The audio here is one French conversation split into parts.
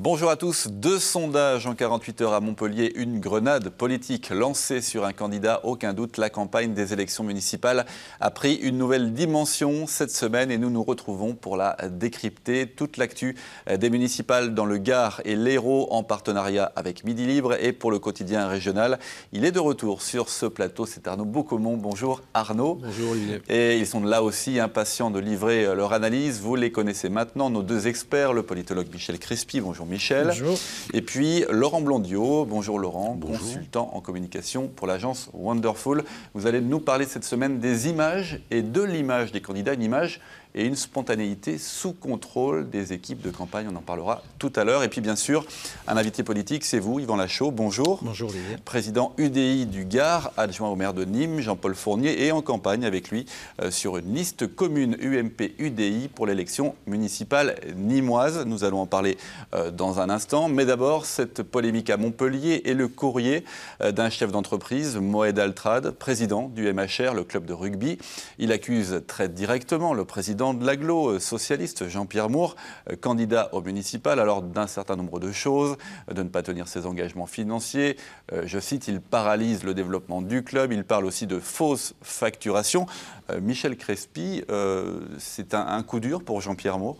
Bonjour à tous. 2 sondages en 48 heures à Montpellier. Une grenade politique lancée sur un candidat. Aucun doute, la campagne des élections municipales a pris une nouvelle dimension cette semaine et nous nous retrouvons pour la décrypter. Toute l'actu des municipales dans le Gard et l'Hérault en partenariat avec Midi Libre. Et pour le quotidien régional, il est de retour sur ce plateau. C'est Arnaud Beaucomont. Bonjour Arnaud. Bonjour Olivier. Et ils sont là aussi impatients de livrer leur analyse. Vous les connaissez maintenant, nos 2 experts, le politologue Michel Crespi. Bonjour Michel. Bonjour. Et puis Laurent Blondiot. Bonjour Laurent, Bonjour. Consultant en communication pour l'agence Wonderful. Vous allez nous parler cette semaine des images et de l'image des candidats, une image et une spontanéité sous contrôle des équipes de campagne. On en parlera tout à l'heure. Et puis bien sûr, un invité politique, c'est vous, Yvan Lachaud. Bonjour. Bonjour Olivier. Président UDI du Gard, adjoint au maire de Nîmes, Jean-Paul Fournier, et en campagne avec lui sur une liste commune UMP-UDI pour l'élection municipale nîmoise. Nous allons en parler dans un instant. Mais d'abord, cette polémique à Montpellier et le courrier d'un chef d'entreprise, Moed Altrad, président du MHR, le club de rugby. Il accuse très directement le président de l'agglo socialiste, Jean-Pierre Moore, candidat au municipal, alors d'un certain nombre de choses, de ne pas tenir ses engagements financiers. Je cite, il paralyse le développement du club, il parle aussi de fausse facturation. Michel Crespi, c'est un coup dur pour Jean-Pierre Moore?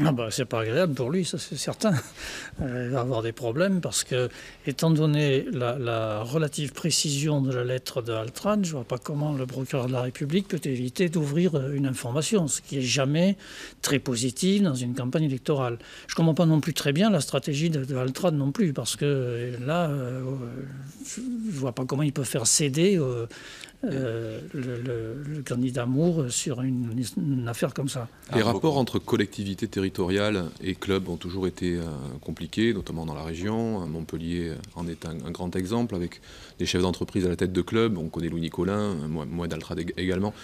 Ah bah, c'est pas agréable pour lui, ça c'est certain. Il va avoir des problèmes parce que, étant donné la relative précision de la lettre de Altrad, je vois pas comment le procureur de la République peut éviter d'ouvrir une information, ce qui est jamais très positif dans une campagne électorale. Je comprends pas non plus très bien la stratégie de Altrad non plus, parce que là, je vois pas comment il peut faire céder le candidat Moore sur une affaire comme ça. Les rapports entre collectivités territoriales et clubs ont toujours été compliqués, notamment dans la région. Montpellier en est un grand exemple, avec des chefs d'entreprise à la tête de clubs. On connaît Louis Nicolin, moi d'Altrad également.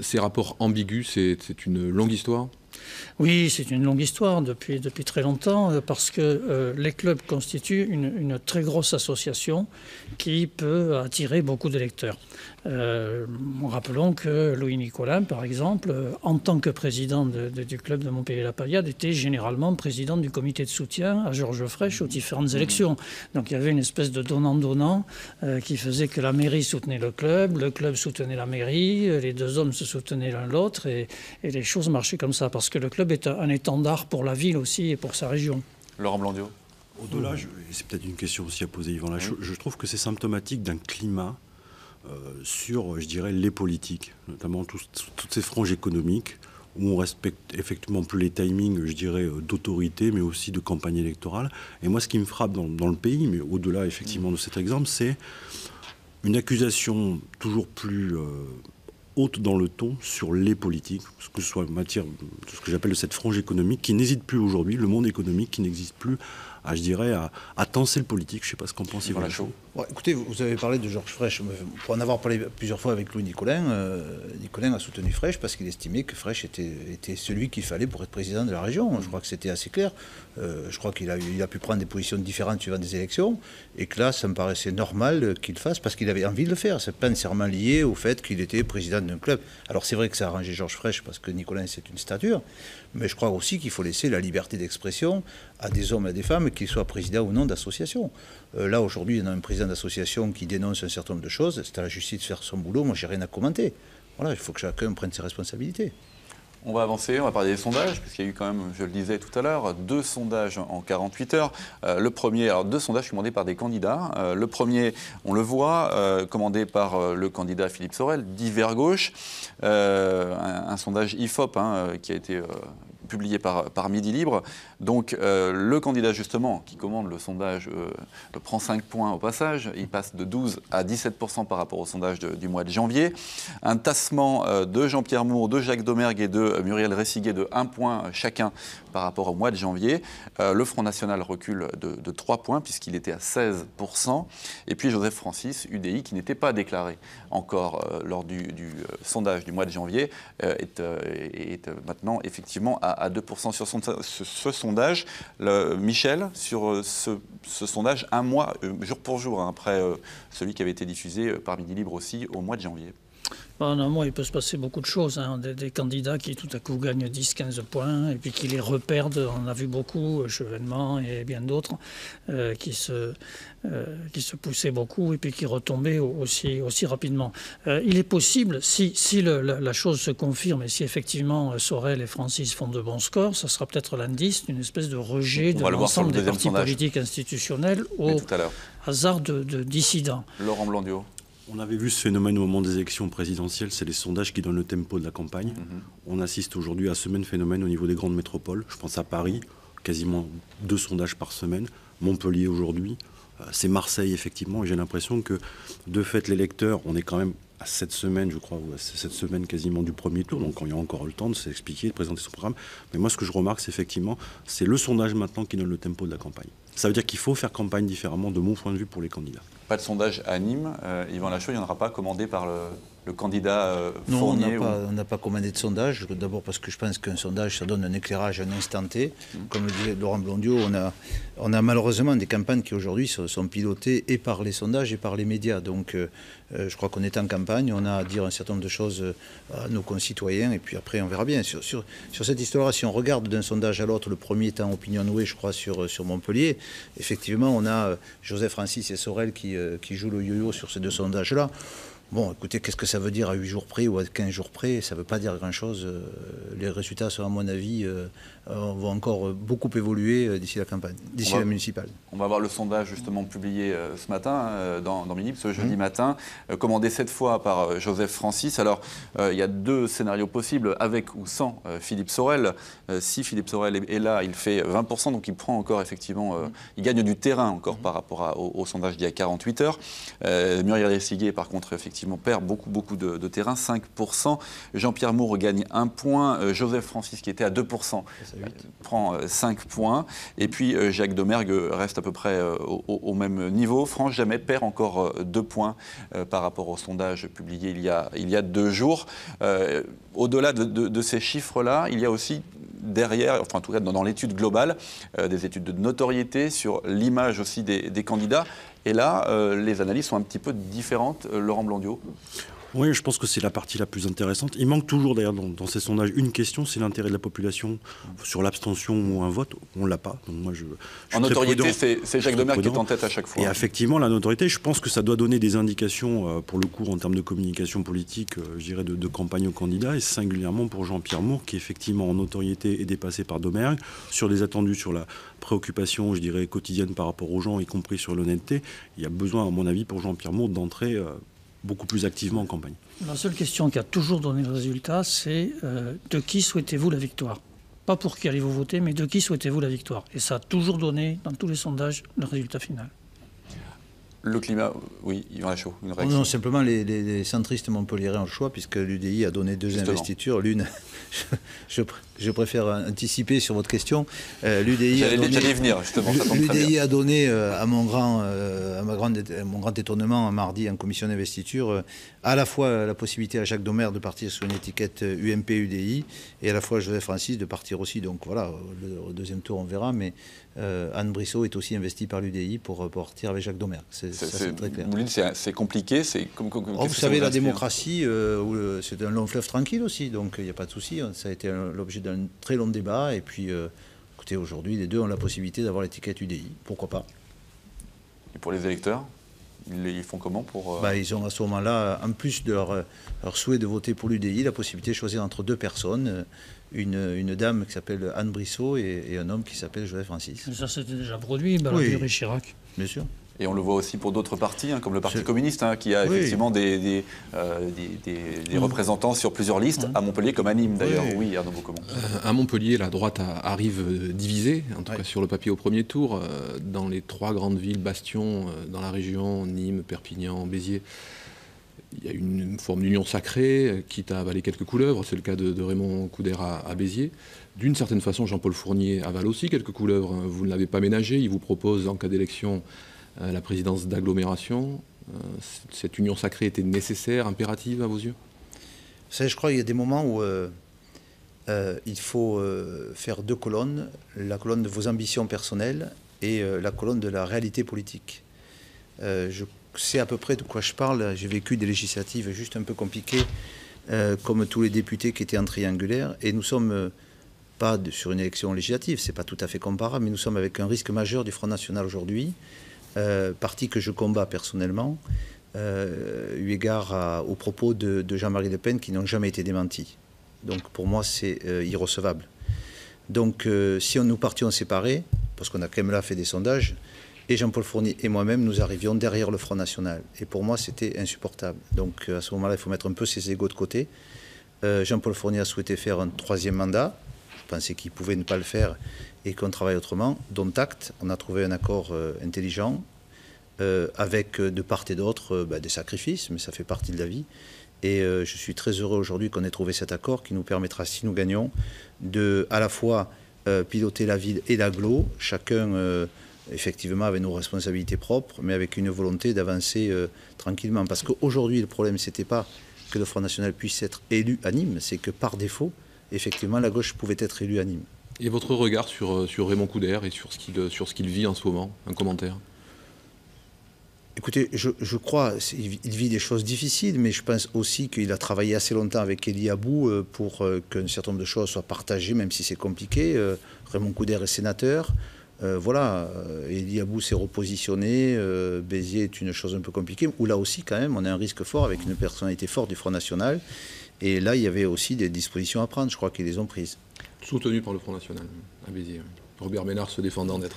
Ces rapports ambigus, c'est une longue histoire. Oui, c'est une longue histoire depuis très longtemps parce que les clubs constituent une très grosse association qui peut attirer beaucoup d'électeurs. Rappelons que Louis Nicolin, par exemple, en tant que président du club de Montpellier-la-Paliade, était généralement président du comité de soutien à Georges Frêche aux différentes élections. Donc il y avait une espèce de donnant-donnant qui faisait que la mairie soutenait le club soutenait la mairie, les 2 hommes se soutenaient l'un l'autre et les choses marchaient comme ça parce que le club est un étendard pour la ville aussi et pour sa région. Laurent Blondiot. Au-delà, c'est peut-être une question aussi à poser Yvan Lachaud, je trouve que c'est symptomatique d'un climat sur, je dirais, les politiques, notamment toutes ces franges économiques où on respecte effectivement plus les timings, je dirais, d'autorité, mais aussi de campagne électorale. Et moi, ce qui me frappe dans le pays, mais au-delà effectivement de cet exemple, c'est une accusation toujours plus haute dans le ton sur les politiques, que ce soit en matière de ce que j'appelle cette frange économique qui n'hésite plus aujourd'hui, le monde économique qui n'existe plus je dirais, à tenser le politique. Je ne sais pas ce qu'en pense Yvan Lachaud. Bon, écoutez, vous avez parlé de Georges Frêche. Pour en avoir parlé plusieurs fois avec Louis Nicolin, Nicolin a soutenu Frêche parce qu'il estimait que Frêche était celui qu'il fallait pour être président de la région. Je crois que c'était assez clair. Je crois qu'il a pu prendre des positions différentes suivant des élections et que là, ça me paraissait normal qu'il le fasse parce qu'il avait envie de le faire. Ce n'est pas nécessairement lié au fait qu'il était président d'un club. Alors c'est vrai que ça a arrangé Georges Frêche parce que Nicolin, c'est une stature, mais je crois aussi qu'il faut laisser la liberté d'expression à des hommes et à des femmes, qu'ils soient présidents ou non d'associations. Là, aujourd'hui, on a un président d'association qui dénonce un certain nombre de choses. C'est à la justice de faire son boulot. Moi, j'ai rien à commenter. Voilà, il faut que chacun prenne ses responsabilités. On va avancer, on va parler des sondages, parce qu'il y a eu quand même, je le disais tout à l'heure, 2 sondages en 48 heures. Le premier, alors 2 sondages commandés par des candidats. Le premier, on le voit, commandé par le candidat Philippe Sorel, divers gauche. Un sondage IFOP qui a été publié par Midi Libre. Donc le candidat justement qui commande le sondage prend 5 points au passage. Il passe de 12 à 17% par rapport au sondage du mois de janvier. Un tassement de Jean-Pierre Moore, de Jacques Domergue et de Muriel Ressiguet de 1 point chacun par rapport au mois de janvier. Le Front National recule de 3 points puisqu'il était à 16%. Et puis Joseph Francis, UDI, qui n'était pas déclaré encore lors du sondage du mois de janvier, est maintenant effectivement à 2% sur ce sondage. Michel, sur ce sondage, un mois, jour pour jour, après celui qui avait été diffusé par Midi Libre aussi au mois de janvier. En un mois, il peut se passer beaucoup de choses. Des candidats qui tout à coup gagnent 10-15 points et puis qui les reperdent. On a vu beaucoup, Chevènement et bien d'autres, qui se poussaient beaucoup et puis qui retombaient aussi rapidement. Il est possible, si la chose se confirme et si effectivement Sorel et Francis font de bons scores, ça sera peut-être l'indice d'une espèce de rejet de l'ensemble des partis politiques institutionnels au hasard de dissidents. Laurent Blondiau. On avait vu ce phénomène au moment des élections présidentielles, c'est les sondages qui donnent le tempo de la campagne. On assiste aujourd'hui à ce même phénomène au niveau des grandes métropoles. Je pense à Paris, quasiment 2 sondages par semaine. Montpellier aujourd'hui, c'est Marseille effectivement. Et j'ai l'impression que de fait l'électeur, on est quand même à 7 semaines, je crois, ou à 7 semaines quasiment du premier tour, donc il y a encore le temps de s'expliquer, de présenter son programme. Mais moi, ce que je remarque, c'est effectivement, c'est le sondage maintenant qui donne le tempo de la campagne. Ça veut dire qu'il faut faire campagne différemment, de mon point de vue, pour les candidats. Pas de sondage à Nîmes. Yvan Lachaud, il n'y en aura pas commandé par le candidat Fournier? Non, on n'a pas commandé de sondage. D'abord parce que je pense qu'un sondage, ça donne un éclairage à un instant T. Comme le disait Laurent Blondiau, on a malheureusement des campagnes qui aujourd'hui sont pilotées et par les sondages et par les médias. Donc je crois qu'on est en campagne, on a à dire un certain nombre de choses à nos concitoyens et puis après on verra bien. Sur cette histoire-là, si on regarde d'un sondage à l'autre, le premier étant Opinionway, je crois, sur Montpellier, effectivement on a Joseph Francis et Sorel qui jouent le yo-yo sur ces 2 sondages-là. Bon, écoutez, qu'est-ce que ça veut dire à 8 jours près ou à 15 jours près? Ça ne veut pas dire grand-chose. Les résultats, à mon avis, vont encore beaucoup évoluer d'ici la campagne, d'ici la municipale. On va voir le sondage justement publié ce matin dans Midi, ce jeudi matin, commandé cette fois par Joseph Francis. Alors, il y a 2 scénarios possibles, avec ou sans Philippe Sorel. Si Philippe Sorel est là, il fait 20%, donc il prend encore effectivement, il gagne du terrain encore par rapport au sondage d'il y a 48 heures. Muriel Resiguier, par contre, effectivement, perd beaucoup de terrain, 5%. Jean-Pierre Moore gagne 1 point. Joseph Francis, qui était à 2%, prend 5 points. Et puis Jacques Domergue reste à peu près au même niveau. Franck Jamet perd encore 2 points par rapport au sondage publié il y a 2 jours. Au-delà de ces chiffres-là, il y a aussi derrière, enfin en tout cas dans l'étude globale, des études de notoriété sur l'image aussi des candidats. Et là, les analyses sont un petit peu différentes. Laurent Blondiau. Oui, je pense que c'est la partie la plus intéressante. Il manque toujours d'ailleurs dans ces sondages une question, c'est l'intérêt de la population sur l'abstention ou un vote. On ne l'a pas. Donc moi, je en notoriété, c'est Jacques Domergue qui est en tête à chaque fois. Et effectivement, la notoriété, je pense que ça doit donner des indications, pour le coup, en termes de communication politique, je dirais, de campagne aux candidats, et singulièrement pour Jean-Pierre Moore, qui effectivement en notoriété est dépassé par Domergue, sur des attendus sur la préoccupation, je dirais, quotidienne par rapport aux gens, y compris sur l'honnêteté. Il y a besoin, à mon avis, pour Jean-Pierre Moore d'entrer beaucoup plus activement en campagne. La seule question qui a toujours donné le résultat, c'est de qui souhaitez-vous la victoire? Pas pour qui allez-vous voter, mais de qui souhaitez-vous la victoire? Et ça a toujours donné, dans tous les sondages, le résultat final. Le climat, oui, Yvan Lachaud, une réaction. Non, simplement les centristes montpelliérains ont le choix, puisque l'UDI a donné 2 investitures. L'une, je préfère anticiper sur votre question. L'UDI a donné, à mon grand étonnement, mardi en commission d'investiture, à la fois la possibilité à Jacques Domergue de partir sur une étiquette UMP-UDI, et à la fois Joseph Francis de partir aussi. Donc voilà, au 2e tour, on verra, mais Anne Brissot est aussi investie par l'UDI pour partir avec Jacques Domergue. C'est très clair. C'est compliqué. Vous savez, la démocratie, c'est un long fleuve tranquille aussi, donc il n'y a pas de souci. Ça a été l'objet d'un très long débat. Et puis, écoutez, aujourd'hui, les 2 ont la possibilité d'avoir l'étiquette UDI. Pourquoi pas? Et pour les électeurs, ils font comment pour Ils ont à ce moment-là, en plus de leur souhait de voter pour l'UDI, la possibilité de choisir entre 2 personnes. Une dame qui s'appelle Anne Brissot et un homme qui s'appelle Joseph Francis. Et ça s'était déjà produit, Balladur et Chirac. Bien sûr. Et on le voit aussi pour d'autres partis, comme le Parti communiste, qui a effectivement des représentants sur plusieurs listes, à Montpellier comme à Nîmes d'ailleurs. Oui, Arnaud Beaucomont. À Montpellier, la droite arrive divisée, en tout cas sur le papier au premier tour. Dans les 3 grandes villes bastions dans la région, Nîmes, Perpignan, Béziers, il y a une forme d'union sacrée, quitte à avaler quelques couleuvres. C'est le cas de Raymond Coudert à Béziers. D'une certaine façon, Jean-Paul Fournier avale aussi quelques couleuvres. Vous ne l'avez pas ménagé. Il vous propose, en cas d'élection, la présidence d'agglomération. Cette union sacrée était nécessaire, impérative à vos yeux? Vous savez, je crois qu'il y a des moments où il faut faire 2 colonnes. La colonne de vos ambitions personnelles et la colonne de la réalité politique. sais à peu près de quoi je parle. J'ai vécu des législatives juste un peu compliquées, comme tous les députés qui étaient en triangulaire. Et nous sommes pas sur une élection législative, c'est pas tout à fait comparable, mais nous sommes avec un risque majeur du Front National aujourd'hui, parti que je combats personnellement, eu égard aux propos de Jean-Marie Le Pen qui n'ont jamais été démentis. Donc pour moi, c'est irrecevable. Donc si nous partions séparés, parce qu'on a quand même là fait des sondages, et Jean-Paul Fournier et moi-même, nous arrivions derrière le Front National. Et pour moi, c'était insupportable. Donc à ce moment-là, il faut mettre un peu ses égos de côté. Jean-Paul Fournier a souhaité faire un 3e mandat. Je pensais qu'il pouvait ne pas le faire et qu'on travaille autrement. Dont acte, on a trouvé un accord intelligent, avec de part et d'autre des sacrifices, mais ça fait partie de la vie. Et je suis très heureux aujourd'hui qu'on ait trouvé cet accord qui nous permettra, si nous gagnons, de à la fois piloter la ville et l'agglo, chacun effectivement avec nos responsabilités propres, mais avec une volonté d'avancer tranquillement. Parce qu'aujourd'hui, le problème, c'était pas que le Front National puisse être élu à Nîmes, c'est que par défaut, effectivement, la gauche pouvait être élue à Nîmes. Et votre regard sur Raymond Couder et sur ce qu'il vit en ce moment? Un commentaire? Écoutez, je crois qu'il vit des choses difficiles, mais je pense aussi qu'il a travaillé assez longtemps avec Élie Abou pour qu'un certain nombre de choses soient partagées, même si c'est compliqué. Raymond Couder est sénateur. Voilà, Élie Abou s'est repositionné. Béziers est une chose un peu compliquée, où là aussi, quand même, on a un risque fort avec une personnalité forte du Front National. Et là, il y avait aussi des dispositions à prendre. Je crois qu'ils les ont prises. Soutenu par le Front National, à Béziers. Robert Ménard se défendant d'être...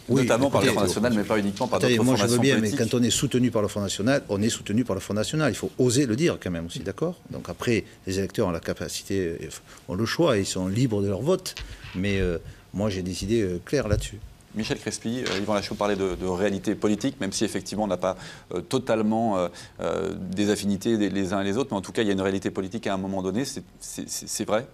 Oui, notamment par le Front National, mais pas uniquement par d'autres formations politiques. Moi, je veux bien, mais quand on est soutenu par le Front National, on est soutenu par le Front National. Il faut oser le dire quand même aussi, d'accord? Donc après, les électeurs ont la capacité, ont le choix, et ils sont libres de leur vote. Mais moi, j'ai des idées claires là-dessus. Michel Crespy, Yvan Lachaud parlait de réalité politique, même si effectivement on n'a pas totalement des affinités les uns et les autres, mais en tout cas il y a une réalité politique à un moment donné, c'est vrai?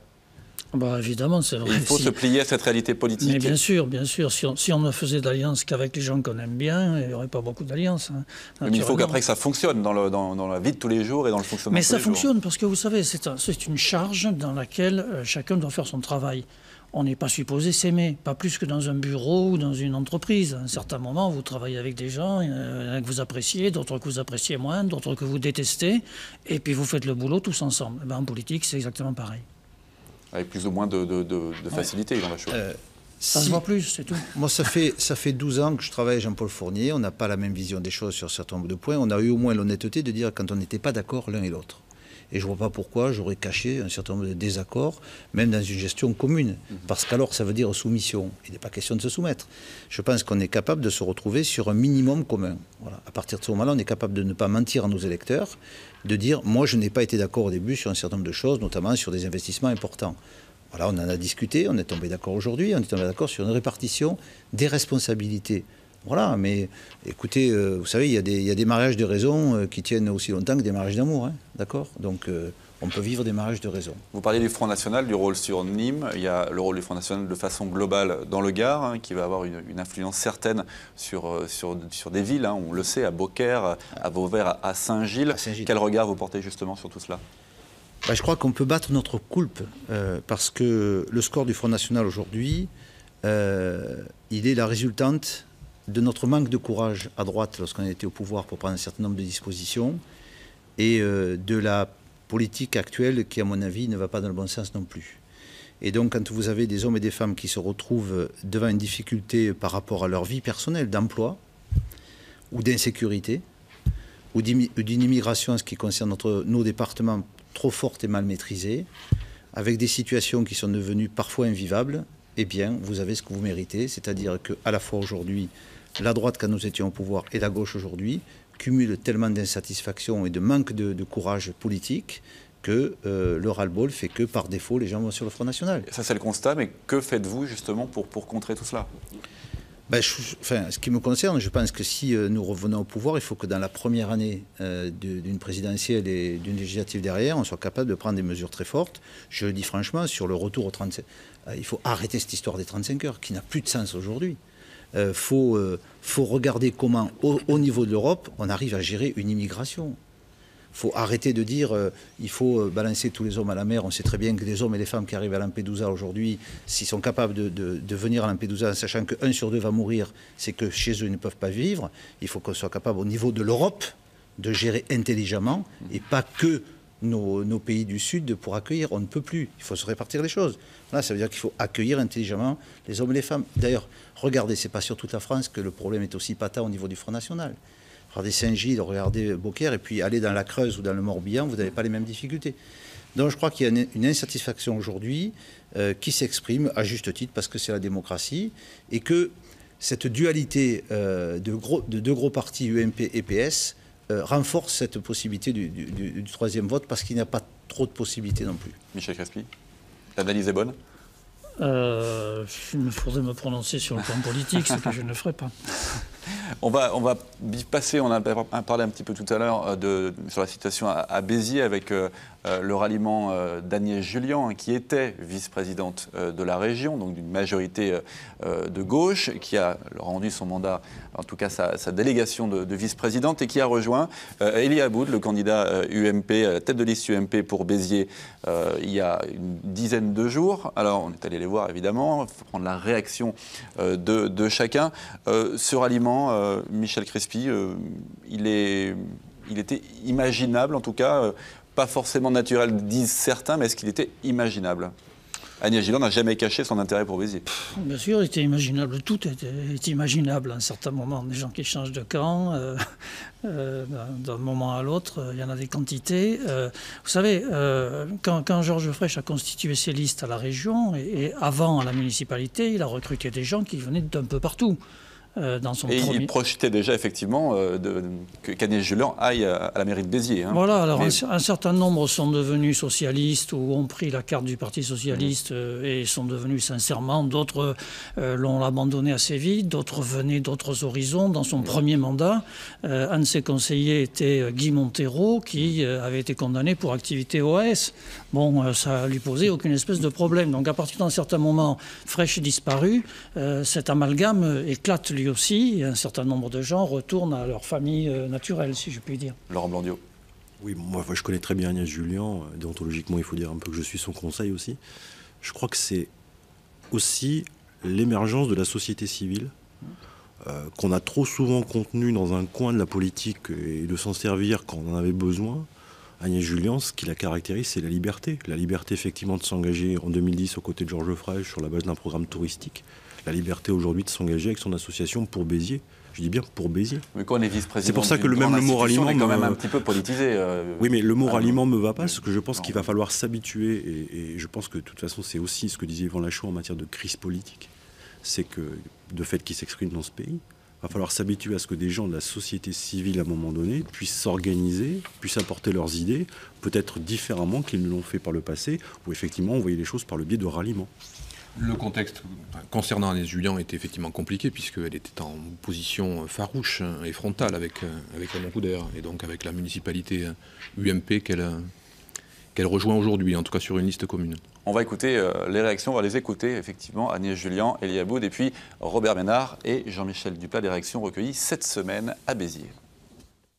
Bah, évidemment, c'est vrai. Et il faut se plier à cette réalité politique. Mais bien sûr, si on ne faisait d'alliance qu'avec les gens qu'on aime bien, il n'y aurait pas beaucoup d'alliances. Hein, mais il faut qu'après que ça fonctionne dans la vie de tous les jours et dans le fonctionnement de tous les jours. Mais ça fonctionne parce que vous savez, c'est une charge dans laquelle chacun doit faire son travail. On n'est pas supposé s'aimer, pas plus que dans un bureau ou dans une entreprise. À un certain moment, vous travaillez avec des gens que vous appréciez, d'autres que vous appréciez moins, d'autres que vous détestez, et puis vous faites le boulot tous ensemble. En politique, c'est exactement pareil. Avec plus ou moins de facilité dans la chose. Ça se voit plus, c'est tout. Moi, ça fait 12 ans que je travaille avec Jean-Paul Fournier. On n'a pas la même vision des choses sur un certain nombre de points. On a eu au moins l'honnêteté de dire quand on n'était pas d'accord l'un et l'autre. Et je ne vois pas pourquoi j'aurais caché un certain nombre de désaccords, même dans une gestion commune. Parce qu'alors, ça veut dire soumission. Il n'est pas question de se soumettre. Je pense qu'on est capable de se retrouver sur un minimum commun. Voilà. À partir de ce moment-là, on est capable de ne pas mentir à nos électeurs, de dire, moi, je n'ai pas été d'accord au début sur un certain nombre de choses, notamment sur des investissements importants. Voilà, on en a discuté, on est tombé d'accord aujourd'hui, on est tombé d'accord sur une répartition des responsabilités. Voilà, mais écoutez, vous savez, il y a des mariages de raison qui tiennent aussi longtemps que des mariages d'amour, hein, d'accord? Donc on peut vivre des mariages de raison. Vous parliez du Front National, du rôle sur Nîmes. Il y a le rôle du Front National de façon globale dans le Gard, hein, qui va avoir une influence certaine sur des villes, hein, on le sait, à Beaucaire, à Vauvert, à Saint-Gilles. Quel regard vous portez justement sur tout cela? Je crois qu'on peut battre notre coulpe, parce que le score du Front National aujourd'hui, il est la résultante de notre manque de courage à droite lorsqu'on était au pouvoir pour prendre un certain nombre de dispositions et de la politique actuelle qui, à mon avis, ne va pas dans le bon sens non plus. Et donc, quand vous avez des hommes et des femmes qui se retrouvent devant une difficulté par rapport à leur vie personnelle, d'emploi ou d'insécurité ou d'une immigration, en ce qui concerne nos départements, trop forte et mal maîtrisée, avec des situations qui sont devenues parfois invivables, eh bien, vous avez ce que vous méritez, c'est-à-dire qu'à la fois aujourd'hui, la droite, quand nous étions au pouvoir, et la gauche aujourd'hui, cumulent tellement d'insatisfaction et de manque de courage politique que le ras-le-bol fait que, par défaut, les gens vont sur le Front National. Ça, c'est le constat, mais que faites-vous justement pour contrer tout cela? Ce qui me concerne, je pense que si nous revenons au pouvoir, il faut que dans la première année d'une présidentielle et d'une législative derrière, on soit capable de prendre des mesures très fortes. Je le dis franchement, sur le retour aux 35... il faut arrêter cette histoire des 35 heures, qui n'a plus de sens aujourd'hui. Faut regarder comment, au niveau de l'Europe, on arrive à gérer une immigration. faut arrêter de dire il faut balancer tous les hommes à la mer. On sait très bien que les hommes et les femmes qui arrivent à Lampedusa aujourd'hui, s'ils sont capables de venir à Lampedusa en sachant que 1 sur 2 va mourir, c'est que chez eux ils ne peuvent pas vivre. Il faut qu'on soit capable au niveau de l'Europe de gérer intelligemment et pas que nos pays du Sud pour accueillir. On ne peut plus. Il faut se répartir les choses. Là, ça veut dire qu'il faut accueillir intelligemment les hommes et les femmes. D'ailleurs, regardez, c'est pas sur toute la France que le problème est aussi patent au niveau du Front National. Regardez Saint-Gilles, regardez Beaucaire, et puis allez dans la Creuse ou dans le Morbihan, vous n'avez pas les mêmes difficultés. Donc je crois qu'il y a une insatisfaction aujourd'hui qui s'exprime à juste titre parce que c'est la démocratie et que cette dualité de deux gros partis UMP et PS renforce cette possibilité du troisième vote parce qu'il n'y a pas trop de possibilités non plus. Michel Crespi, l'analyse est bonne? Il me faudrait me prononcer sur le plan politique, ce que je ne ferai pas. On va passer, on a parlé un petit peu tout à l'heure sur la situation à Béziers avec le ralliement d'Agnès Jullian, qui était vice-présidente de la région, donc d'une majorité de gauche, qui a rendu son mandat, en tout cas sa délégation de vice-présidente, et qui a rejoint Elie Aboud, le candidat UMP, tête de liste UMP pour Béziers, il y a une dizaine de jours. Alors on est allé les voir évidemment, il faut prendre la réaction de chacun. Ce ralliement, Michel Crespi, il était imaginable, en tout cas, pas forcément naturel, disent certains, mais est-ce qu'il était imaginable? Agnès Jullian n'a jamais caché son intérêt pour Béziers. Bien sûr, il était imaginable. Tout est imaginable à un certain moment. Des gens qui changent de camp, d'un moment à l'autre, il y en a des quantités. Vous savez, quand Georges Frêche a constitué ses listes à la région et avant à la municipalité, il a recruté des gens qui venaient d'un peu partout. Il projetait déjà effectivement qu'Agnès Jullian aille à la mairie de Béziers. Hein. Voilà, alors un certain nombre sont devenus socialistes ou ont pris la carte du Parti socialiste et sont devenus sincèrement. D'autres l'ont abandonné assez vite, d'autres venaient d'autres horizons. Dans son premier mandat, un de ses conseillers était Guy Montero, qui avait été condamné pour activité OAS. Bon, ça lui posait aucune espèce de problème. Donc à partir d'un certain moment, Frêche disparu, cet amalgame éclate lui aussi, et un certain nombre de gens retournent à leur famille naturelle, si je puis dire. Laurent Blandiot. Oui, moi je connais très bien Agnès Jullian, déontologiquement il faut dire un peu que je suis son conseil aussi. Je crois que c'est aussi l'émergence de la société civile qu'on a trop souvent contenue dans un coin de la politique et de s'en servir quand on en avait besoin. Agnès Jullian, ce qui la caractérise, c'est la liberté. La liberté effectivement de s'engager en 2010 aux côtés de Georges Frêche sur la base d'un programme touristique. La liberté aujourd'hui de s'engager avec son association pour Béziers. Je dis bien pour Béziers. Mais quand on est vice-président, c'est pour ça que le mot ralliement est quand même un petit peu politisé. Oui, mais le mot ralliement me va pas, parce que je pense qu'il va falloir s'habituer, et je pense que de toute façon c'est aussi ce que disait Yvan Lachaud en matière de crise politique, c'est que de fait qui s'exprime dans ce pays, il va falloir s'habituer à ce que des gens de la société civile à un moment donné puissent s'organiser, puissent apporter leurs idées, peut-être différemment qu'ils ne l'ont fait par le passé, où effectivement on voyait les choses par le biais de ralliement. Le contexte concernant Agnès Jullian était effectivement compliqué puisqu'elle était en position farouche et frontale avec Raymond Couder et donc avec la municipalité UMP qu'elle rejoint aujourd'hui, en tout cas sur une liste commune. On va écouter les réactions, on va les écouter effectivement, Agnès Jullian, Elie Aboud et puis Robert Ménard et Jean-Michel Duplat, des réactions recueillies cette semaine à Béziers.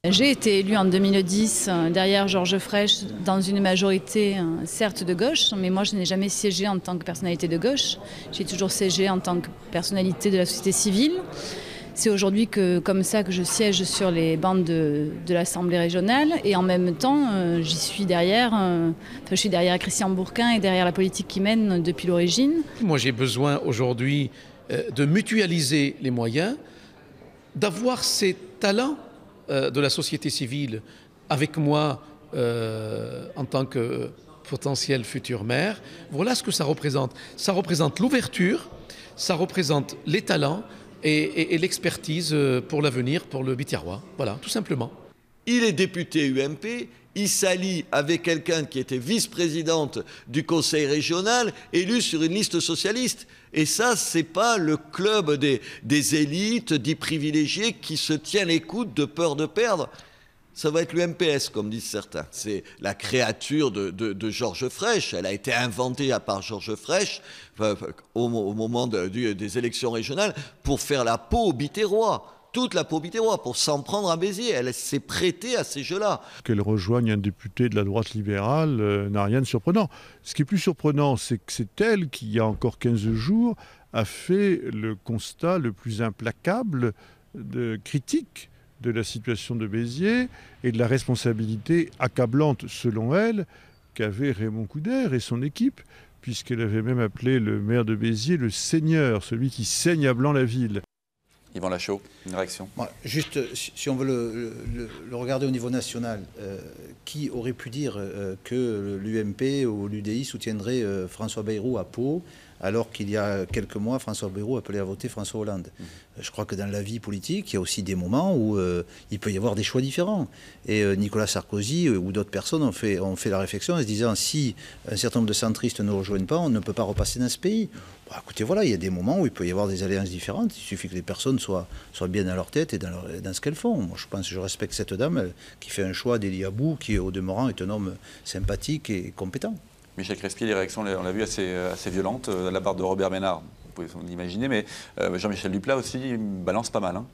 J'ai été élue en 2010 derrière Georges Frêche dans une majorité certes de gauche, mais moi je n'ai jamais siégé en tant que personnalité de gauche. J'ai toujours siégé en tant que personnalité de la société civile. C'est aujourd'hui comme ça que je siège sur les bancs de l'Assemblée régionale et en même temps j'y suis derrière, je suis derrière Christian Bourquin et derrière la politique qu'il mène depuis l'origine. Moi j'ai besoin aujourd'hui de mutualiser les moyens, d'avoir ces talents de la société civile avec moi en tant que potentiel futur maire. Voilà ce que ça représente. Ça représente l'ouverture, ça représente les talents et l'expertise pour l'avenir, pour le Biterrois. Voilà, tout simplement. Il est député UMP, il s'allie avec quelqu'un qui était vice-présidente du conseil régional, élu sur une liste socialiste. Et ça, c'est pas le club des élites, dits privilégiés, qui se tient les coudes de peur de perdre. Ça va être l'UMPS, comme disent certains. C'est la créature de Georges Frêche. Elle a été inventée par Georges Frêche au moment des élections régionales pour faire la peau aux Biterrois. toute la probité roi pour s'en prendre à Béziers. Elle s'est prêtée à ces jeux-là. Qu'elle rejoigne un député de la droite libérale n'a rien de surprenant. Ce qui est plus surprenant, c'est que c'est elle qui, il y a encore 15 jours, a fait le constat le plus implacable de critique de la situation de Béziers et de la responsabilité accablante, selon elle, qu'avait Raymond Couder et son équipe, puisqu'elle avait même appelé le maire de Béziers le seigneur, celui qui saigne à blanc la ville. Yvan Lachaud, une réaction? Juste, si on veut le regarder au niveau national, qui aurait pu dire que l'UMP ou l'UDI soutiendrait François Bayrou à Pau, alors qu'il y a quelques mois, François Bayrou appelait à voter François Hollande. Je crois que dans la vie politique, il y a aussi des moments où il peut y avoir des choix différents. Et Nicolas Sarkozy ou d'autres personnes ont fait la réflexion en se disant, si un certain nombre de centristes ne rejoignent pas, on ne peut pas repasser dans ce pays. Bon, écoutez, voilà, il y a des moments où il peut y avoir des alliances différentes. Il suffit que les personnes soient bien dans leur tête et dans ce qu'elles font. Moi, je respecte cette dame qui fait un choix d'Élie Abou, qui, au demeurant, est un homme sympathique et compétent. Michel Crespier, les réactions, on l'a vu, assez violentes. De la part de Robert Ménard, vous pouvez l'imaginer, mais Jean-Michel Duplat aussi balance pas mal. Hein.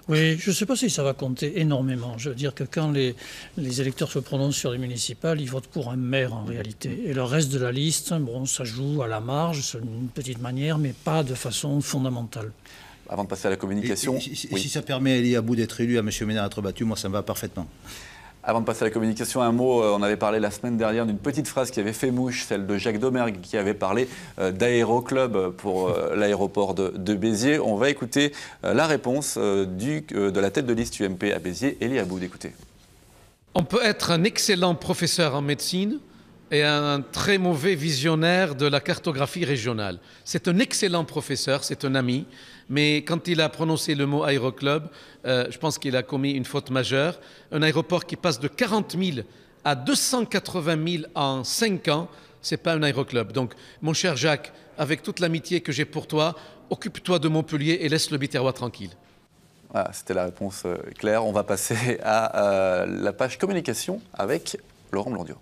Oui, je ne sais pas si ça va compter énormément. Je veux dire que quand les électeurs se prononcent sur les municipales, ils votent pour un maire en réalité. Et le reste de la liste, bon, ça joue à la marge, c'est une petite manière, mais pas de façon fondamentale. Avant de passer à la communication... Si ça permet à Élie Abou d'être élu, à M. Ménard d'être battu, moi ça me va parfaitement. Avant de passer à la communication, un mot, on avait parlé la semaine dernière d'une petite phrase qui avait fait mouche, celle de Jacques Domergue, qui avait parlé d'aéroclub pour l'aéroport de Béziers. On va écouter la réponse de la tête de liste UMP à Béziers, Élie Abou. Écoutez. On peut être un excellent professeur en médecine et un très mauvais visionnaire de la cartographie régionale. C'est un excellent professeur, c'est un ami, mais quand il a prononcé le mot aéroclub, je pense qu'il a commis une faute majeure. Un aéroport qui passe de 40 000 à 280 000 en 5 ans, ce n'est pas un aéroclub. Donc, mon cher Jacques, avec toute l'amitié que j'ai pour toi, occupe-toi de Montpellier et laisse le Biterrois tranquille. Voilà, c'était la réponse claire. On va passer à la page communication avec Laurent Blondiot.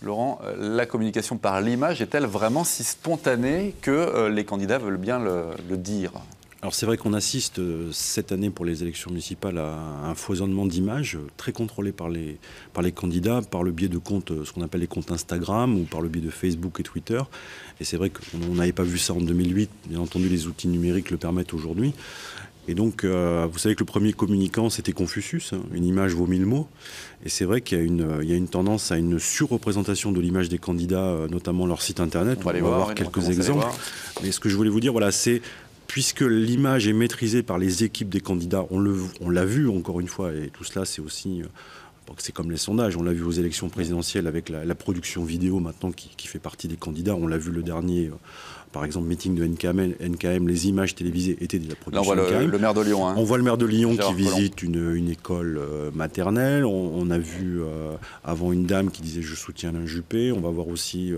Laurent, la communication par l'image est-elle vraiment si spontanée que les candidats veulent bien le dire? Alors c'est vrai qu'on assiste cette année pour les élections municipales à un foisonnement d'images très contrôlé par les candidats par le biais de comptes, ce qu'on appelle les comptes Instagram ou par le biais de Facebook et Twitter. Et c'est vrai qu'on n'avait pas vu ça en 2008. Bien entendu, les outils numériques le permettent aujourd'hui. Et donc, vous savez que le premier communicant, c'était Confucius, hein, une image vaut 1000 mots. Et c'est vrai qu'il y a une tendance à une surreprésentation de l'image des candidats, notamment leur site internet. On va voir quelques exemples. Mais ce que je voulais vous dire, voilà, c'est puisque l'image est maîtrisée par les équipes des candidats, on l'a vu encore une fois, et tout cela, c'est aussi... C'est comme les sondages, on l'a vu aux élections présidentielles avec la production vidéo maintenant qui fait partie des candidats. On l'a vu le dernier, par exemple, meeting de NKM, les images télévisées étaient de la production. Là, on voit le maire de Lyon. Hein. On voit le maire de Lyon Gérard qui visite une école maternelle. On a vu avant une dame qui disait « je soutiens Alain Juppé ». On va voir aussi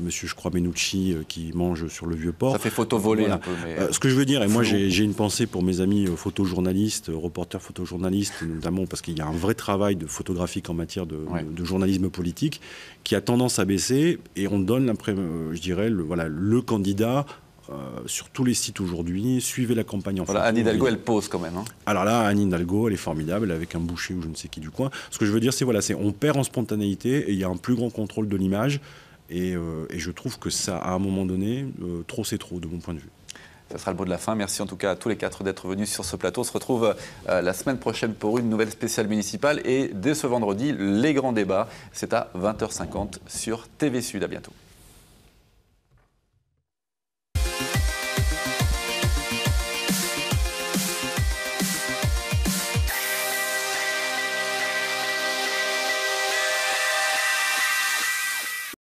monsieur, je crois, Menucci qui mange sur le Vieux-Port. Ça fait photo volée voilà. un peu. Mais ce que je veux dire, et moi j'ai une pensée pour mes amis photojournalistes, reporters photojournalistes, notamment parce qu'il y a un vrai travail photographique en matière de journalisme politique qui a tendance à baisser et on donne, je dirais, le candidat sur tous les sites aujourd'hui. Suivez la campagne en photo. Anne Hidalgo, elle pose quand même. Hein. Alors là, Anne Hidalgo, elle est formidable avec un boucher ou je ne sais qui du coin. Ce que je veux dire, c'est on perd en spontanéité et il y a un plus grand contrôle de l'image et je trouve que ça, à un moment donné, trop c'est trop de mon point de vue. Ça sera le mot de la fin. Merci en tout cas à tous les 4 d'être venus sur ce plateau. On se retrouve la semaine prochaine pour une nouvelle spéciale municipale. Et dès ce vendredi, les grands débats, c'est à 20h50 sur TV Sud. À bientôt.